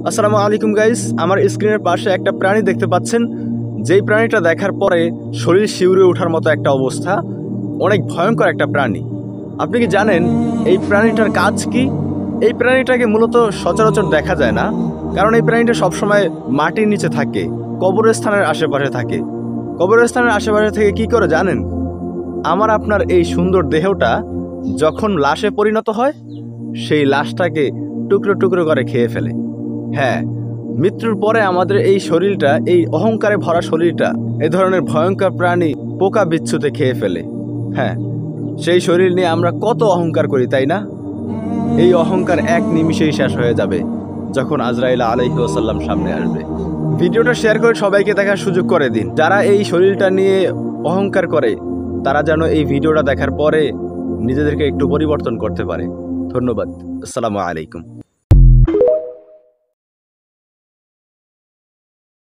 আসসালামু আলাইকুম গাইস, আমার স্ক্রিনের পাশে একটা প্রাণী দেখতে পাচ্ছেন। যেই প্রাণীটা দেখার পরে শরীর শিউরে ওঠার মতো একটা অবস্থা। অনেক ভয়ঙ্কর একটা প্রাণী। আপনি কি জানেন এই প্রাণীটার কাজ কি? এই প্রাণীটাকে মূলত সচরাচর দেখা যায় না, কারণ এই প্রাণীটা সবসময় মাটির নিচে থাকে, কবরস্থানের আশেপাশে থাকে। কবরস্থানের আশেপাশে থেকে কি করে জানেন? আমার আপনার এই সুন্দর দেহটা যখন লাশে পরিণত হয়, সেই লাশটাকে টুকরো টুকরো করে খেয়ে ফেলে। হ্যাঁ, মৃত্যুর পরে আমাদের এই শরীরটা, এই অহংকারে ভরা শরীরটা এই ধরনের ভয়ঙ্কর প্রাণী পোকা বিচ্ছুতে খেয়ে ফেলে। হ্যাঁ, সেই শরীর নিয়ে আমরা কত অহংকার করি, তাই না? এই অহংকার এক নিমিষেই শেষ হয়ে যাবে যখন আজরাইল আলাইহিস সালাম সামনে আসবে। ভিডিওটা শেয়ার করে সবাইকে দেখার সুযোগ করে দিন। যারা এই শরীরটা নিয়ে অহংকার করে তারা যেন এই ভিডিওটা দেখার পরে নিজেদেরকে একটু পরিবর্তন করতে পারে। ধন্যবাদ। আসসালামু আলাইকুম।